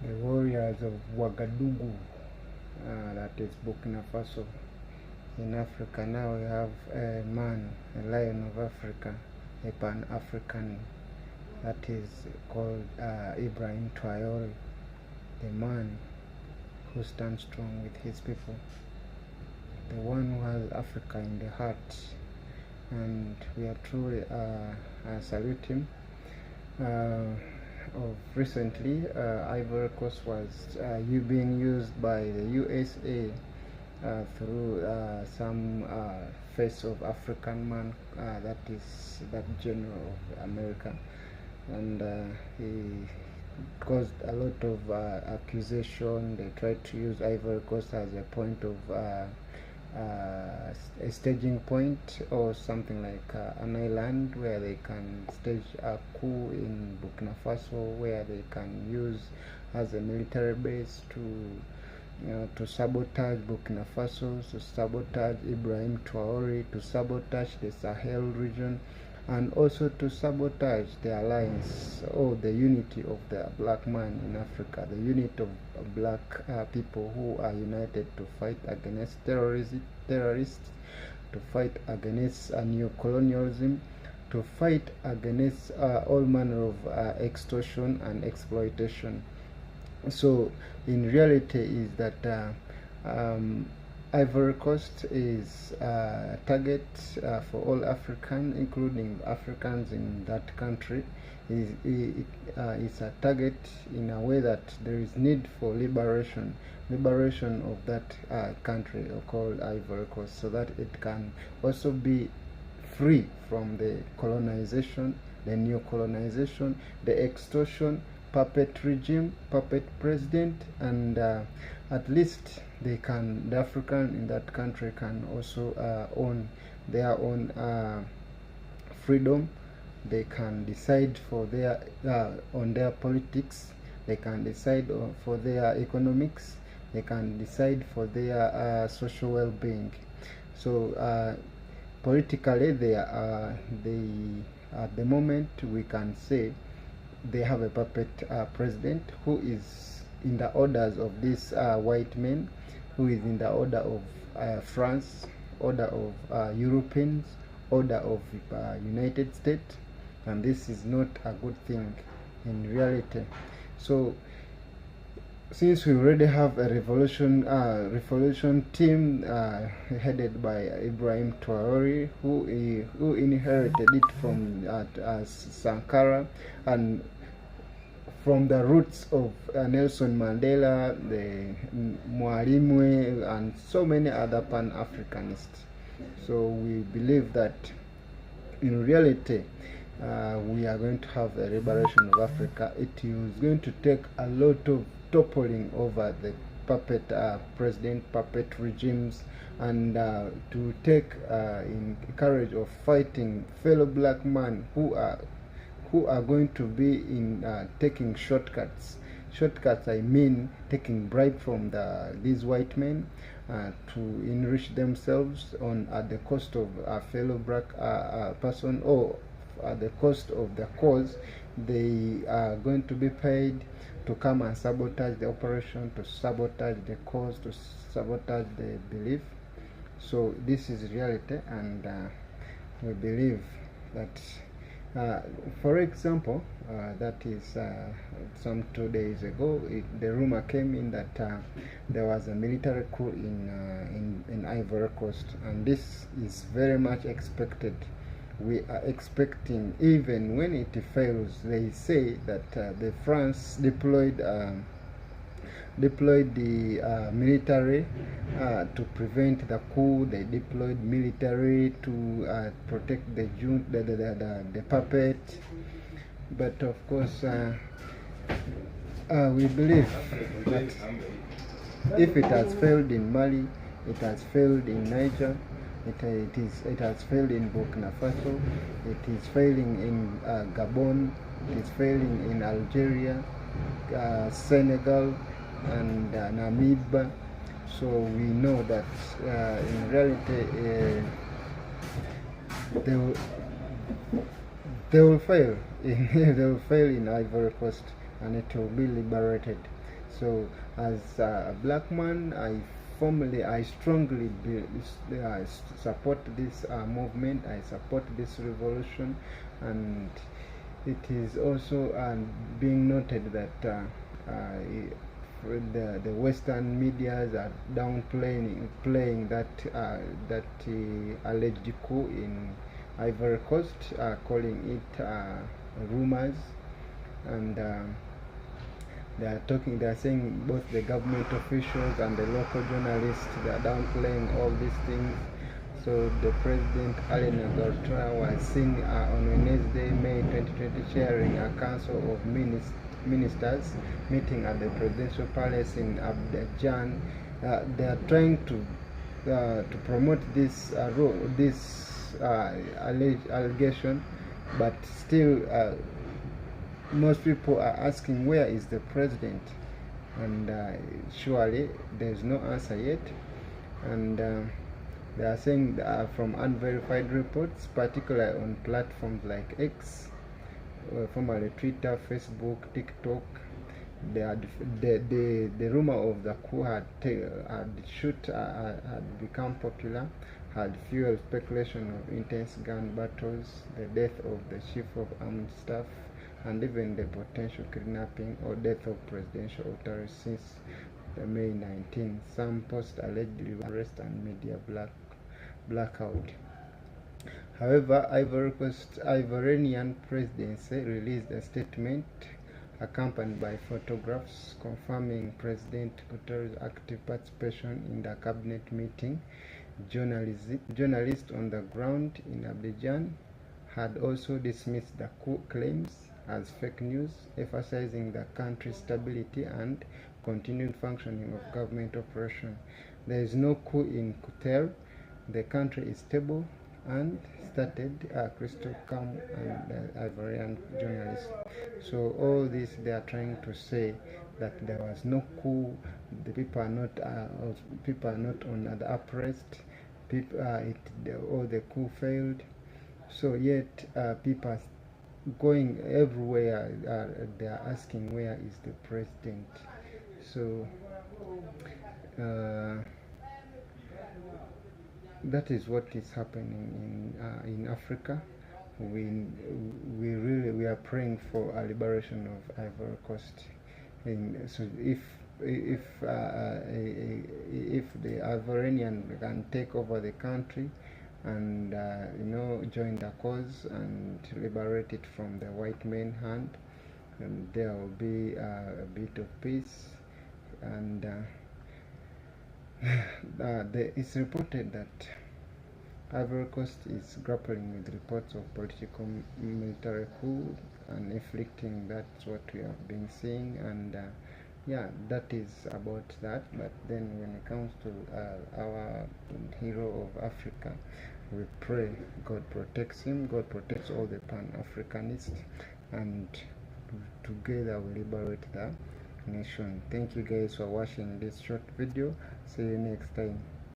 the warriors of Ouagadougou, that is Burkina Faso. In Africa now we have a man, a lion of Africa, a Pan-African, that is called Ibrahim Traore, the man who stands strong with his people, the one who has Africa in the heart, and we are truly salute him. Of recently, Ivory Coast was being used by the USA through some face of African man, that is that general of America, and he caused a lot of accusation. They tried to use Ivory Coast as a point of a staging point, or something like an island where they can stage a coup in Burkina Faso, where they can use as a military base to sabotage Burkina Faso, to sabotage Ibrahim Traore, to sabotage the Sahel region, and also to sabotage the alliance or the unity of the black man in Africa, the unity of black people who are united to fight against terrorists, to fight against neocolonialism, to fight against all manner of extortion and exploitation. So in reality is that Ivory Coast is a target for all Africans, including Africans in that country. It's a target in a way that there is need for liberation of that country called Ivory Coast, so that it can also be free from the colonization, the neo-colonization, the extortion, puppet regime, puppet president, and at least the African in that country can also own their own freedom. They can decide for their on their politics. They can decide for their economics. They can decide for their social well-being. So politically, at the moment we can say they have a puppet president who is in the orders of these white men, who is in the order of France, order of Europeans, order of United States, and this is not a good thing in reality. So since we already have a revolution team headed by Ibrahim Traore, who inherited it from Sankara, and from the roots of Nelson Mandela, the Mwalimu, and so many other Pan-Africanists. So we believe that in reality we are going to have a liberation of Africa. It is going to take a lot of toppling over the puppet president, puppet regimes, and to take in courage of fighting fellow black men who are going to be in taking shortcuts. I mean taking bribe from these white men to enrich themselves at the cost of a fellow black person, or at the cost of the cause. They are going to be paid to come and sabotage the operation, to sabotage the cause, to sabotage the belief. So this is reality, and we believe that for example, that is some 2 days ago, the rumor came in that there was a military coup in Ivory Coast, and this is very much expected. We are expecting, even when it fails, they say that the France deployed the military to prevent the coup. They deployed military to protect the puppet. But of course, we believe that if it has failed in Mali, it has failed in Niger, it has failed in Burkina Faso, it is failing in Gabon, it is failing in Algeria, Senegal, and Namibia. So we know that in reality they will fail. They will fail in Ivory Coast, and it will be liberated. So as a black man, I strongly support this movement. I support this revolution, and it is also being noted that the Western medias are playing that alleged coup in Ivory Coast, calling it rumors, and they are saying both the government officials and the local journalists, they are downplaying all these things. So the president, Ibrahim Traore, was seen on Wednesday, May 2020, chairing a council of ministers meeting at the presidential palace in Abidjan. They are trying to promote this alleged allegation, but still most people are asking, where is the president? And surely there's no answer yet. And they are saying from unverified reports, particularly on platforms like X, formerly Twitter, Facebook, TikTok, the rumor of the coup had become popular, had fueled speculation of intense gun battles, the death of the chief of armed staff, and even the potential kidnapping or death of presidential authorities since May 19. Some post allegedly arrest and media blackout. However, Ivorian presidency released a statement accompanied by photographs confirming President Ouattara's active participation in the cabinet meeting. Journalists on the ground in Abidjan had also dismissed the coup claims as fake news, emphasizing the country's stability and continued functioning of government operation. There is no coup in Qatar. The country is stable and started crystal calm, and Ivorian journalists. So all this, they are trying to say that there was no coup. The people are not on the uprest. All the coup failed. So yet people are going everywhere. They are asking, where is the president? So that is what is happening in Africa. We are praying for a liberation of Ivory Coast. And so if the Ivorian can take over the country and join the cause and liberate it from the white man's hand, and there will be a bit of peace. And it's reported that Ivory Coast is grappling with reports of political military coup and inflicting. That's what we have been seeing, and yeah, that is about that. But then when it comes to our hero of Africa, we pray God protects him, God protects all the Pan-Africanists, and together we liberate the nation. Thank you guys for watching this short video. See you next time.